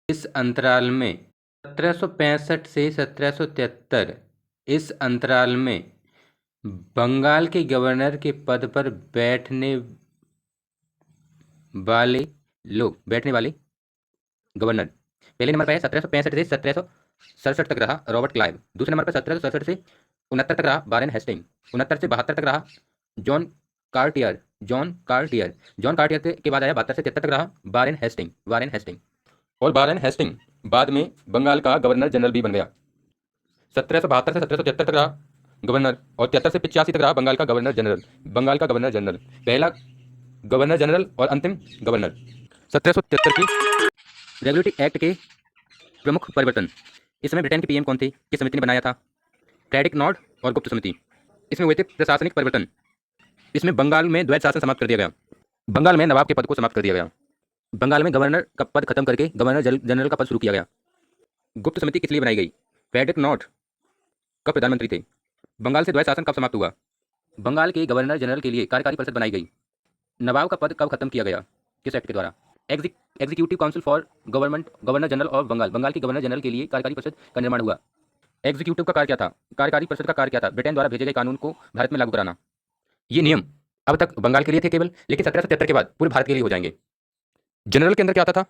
इस अंतराल में 1765 से 1773 इस अंतराल में बंगाल के गवर्नर के पद पर बैठने वाले गवर्नर पहले नंबर पर है 1765 से 1767 तक रहा रॉबर्ट क्लाइव। दूसरे नंबर पर 1767 से 69 तक रहा वारेन हेस्टिंग। 69 से 72 तक रहा जॉन कार्टियर। जॉन कार्टियर के बाद आया 72 से 73 तक रहा वारेन हेस्टिंग। और वारेन हेस्टिंग बाद में बंगाल का गवर्नर जनरल भी बन गया। 1772 से 1773 तक रहा गवर्नर और 73 से 85 तक रहा बंगाल का गवर्नर जनरल, पहला गवर्नर जनरल और अंतिम गवर्नर। 1773 की रेगुलेटरी एक्ट के प्रमुख परिवर्तन। इसमें ब्रिटेन के पीएम कौन थे, किस समिति ने बनाया था? फ्रेडरिक नॉर्थ और गुप्त समिति। इसमें हुए थे प्रशासनिक परिवर्तन। इसमें बंगाल में द्वैध शासन समाप्त कर दिया गया। बंगाल में नवाब के पद को समाप्त कर दिया गया। बंगाल में गवर्नर का पद खत्म करके गवर्नर जनरल का पद शुरू किया गया। गुप्त समिति किस लिए बनाई गई? फ्रेडरिक नॉर्थ कब प्रधानमंत्री थे? बंगाल से द्वैध शासन कब समाप्त हुआ? बंगाल के गवर्नर जनरल के लिए कार्यकारी परिषद बनाई गई। नवाब का पद कब खत्म किया गया, किस एक्ट के द्वारा? Executive council for governor general of Bengal के गवर्नर जनरल के लिए कार्यकारी परिषद का निर्माण हुआ। एग्जीक्यूटिव का कार्य क्या था? कार्यकारी परिषद का कार्य क्या था? ब्रिटेन द्वारा भेजे गए कानून को भारत में लागू कराना। ये नियम अब तक बंगाल के लिए थे केवल, लेकिन 1773 के बाद पूरे भारत के लिए हो जाएंगे। जनरल के अंदर क्या आता था?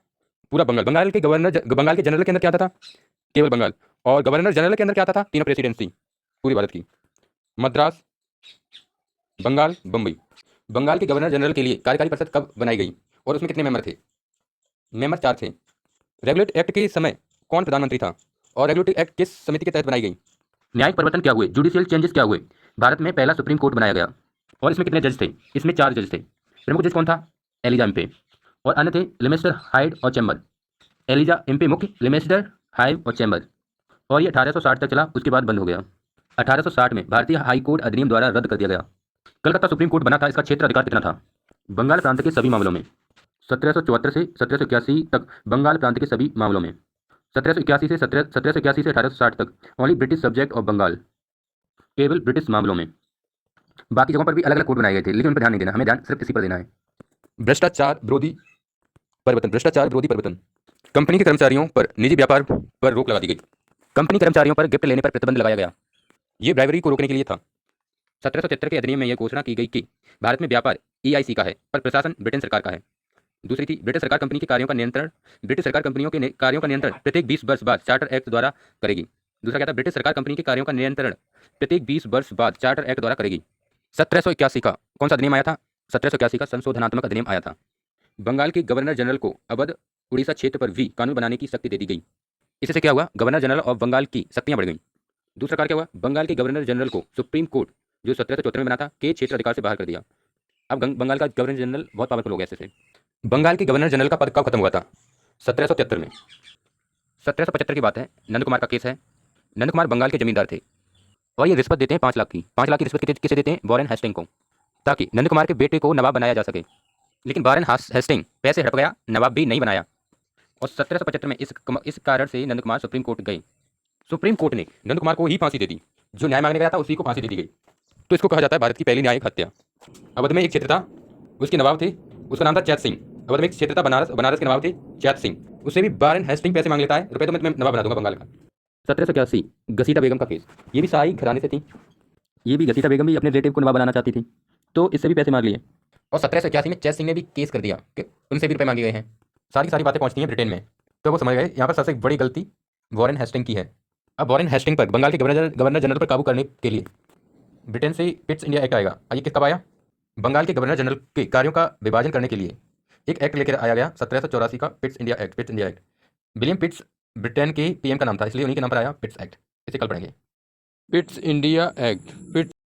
पूरा बंगाल के जनरल के अंदर क्या आता था? केवल बंगाल। और गवर्नर जनरल के अंदर क्या आता था? तीनों प्रेसिडेंसी पूरी भारत की, मद्रास, बंगाल, बम्बई। बंगाल के गवर्नर जनरल के लिए कार्यकारी परिषद कब बनाई गई और उसमें कितने मेंबर थे? मेंबर 4 थे। रेगुलेटरी एक्ट के समय कौन प्रधानमंत्री था और रेगुलेटरी एक्ट किस समिति के तहत बनाई गई? न्यायिक परिवर्तन क्या हुए? जुडिशियल चेंजेस क्या हुए? भारत में पहला सुप्रीम कोर्ट बनाया गया। और इसमें कितने जज थे? इसमें 4 जज थे। प्रमुख जज कौन था? Elijah Impey. और अन्य थे लिमेस्टर, हाइड और चैम्बर। एलिजा इम्पे मुख्य, लिमेस्टर, हाइड और चैम्बर। और ये 1860 तक चला, उसके बाद बंद हो गया। 1860 में भारतीय हाई कोर्ट अधिनियम द्वारा रद्द कर दिया गया। कलकत्ता सुप्रीम कोर्ट बना था। इसका क्षेत्र अधिकार कितना था? बंगाल प्रांत के सभी मामलों में। 1774 से 1781 तक बंगाल प्रांत के सभी मामलों में। 1781 से 1860 तक only British subject of Bengal, केवल ब्रिटिश मामलों में। बाकी जगहों पर भी अलग अलग कोड बनाए गए थे, लेकिन उन पर ध्यान नहीं देना, हमें ध्यान सिर्फ इसी पर देना है। भ्रष्टाचार विरोधी परिवर्तन। कंपनी के कर्मचारियों पर निजी व्यापार पर रोक लगा दी गई। कंपनी कर्मचारियों पर गिफ्ट लेने पर प्रतिबंध लगाया गया। ये ब्राइवरी को रोकने के लिए था। 1773 के अधिनियम में यह घोषणा की गई कि भारत में व्यापार EIC का है, पर प्रशासन ब्रिटेन सरकार का है। दूसरी थी, ब्रिटिश सरकार कंपनी के कार्यों का नियंत्रण प्रत्येक 20 वर्ष बाद चार्टर एक्ट द्वारा करेगी। दूसरा क्या था? ब्रिटिश सरकार कंपनी के कार्यों का नियंत्रण प्रत्येक 20 वर्ष बाद चार्टर एक्ट द्वारा करेगी। 1781 का कौन सा अधिनियम आया था? 1781 का संशोधनात्मक अधिनियम आया था। बंगाल के गवर्नर जनरल को अवध उड़ीसा क्षेत्र पर भी कानून बनाने की शक्ति दे दी गई। इससे क्या हुआ? गवर्नर जनरल ऑफ बंगाल की शक्तियां बढ़ गई। दूसरा कार्य क्या हुआ? बंगाल के गवर्नर जनरल को सुप्रीम कोर्ट, जो 1774 में बना था, के क्षेत्र अधिकार से बाहर कर दिया। अब बंगाल का गवर्नर जनरल बहुत पावरफुल हो गया इससे। बंगाल के गवर्नर जनरल का पद कब खत्म हुआ था? 1773 में। 1775 की बात है, नंद कुमार का केस है। नंद कुमार बंगाल के जमींदार थे और ये रिश्वत देते हैं 5 लाख की। 5 लाख की रिश्वत किसे देते हैं? वारेन हेस्टिंग को, ताकि नंद कुमार के बेटे को नवाब बनाया जा सके। लेकिन वारेन हेस्टिंग पैसे हड़प गया, नवाब भी नहीं बनाया। और 1775 में इस कारण से नंद कुमार सुप्रीम कोर्ट गए। सुप्रीम कोर्ट ने नंद कुमार को ही फांसी दे दी। जो न्याय मांगने गया था उसी को फांसी दे दी गई। तो इसको कहा जाता है भारत की पहली न्यायिक हत्या। अवध में एक क्षेत्र था, उसके नवाब थे, उसका नाम था चैत सिंह। अवध में एक क्षेत्र था, बनारस के नवाब थे चैत सिंह। उससे भी वारेन हेस्टिंग पैसे मांग लेता है, रुपए तो मैं तुम्हें नवाब बना दूंगा बंगाल का। 1781 घसीटा बेगम का केस। ये भी शाही घराने से थी। ये भी घसीटा बेगम भी अपने रिलेटिव को नवाब बनाना चाहती थी, तो इससे भी पैसे मांग लिए। और 1781 में चैत सिंह ने भी केस कर दिया कि उनसे भी रुपए मांगे गए हैं। सारी सारी बातें पहुंचती हैं ब्रिटेन में, तो वो समझ गए यहाँ पर सबसे बड़ी गलती वारेन हेस्टिंग की है। अब वारेन हेस्टिंग पर बंगाल के गवर्नर जनरल पर काबू करने के लिए ब्रिटेन से पिट्स इंडिया एक्ट आएगा। ये कब आया? बंगाल के गवर्नर जनरल के कार्यों का विभाजन करने के लिए एक एक्ट लेकर आया गया, 1784 का Pitt's India Act. William Pitt's Britain के PM का नाम था, इसलिए उन्हीं के नाम पर आया पिट्स एक्ट। इसे कल पढ़ेंगे। पिट्स इंडिया एक्ट।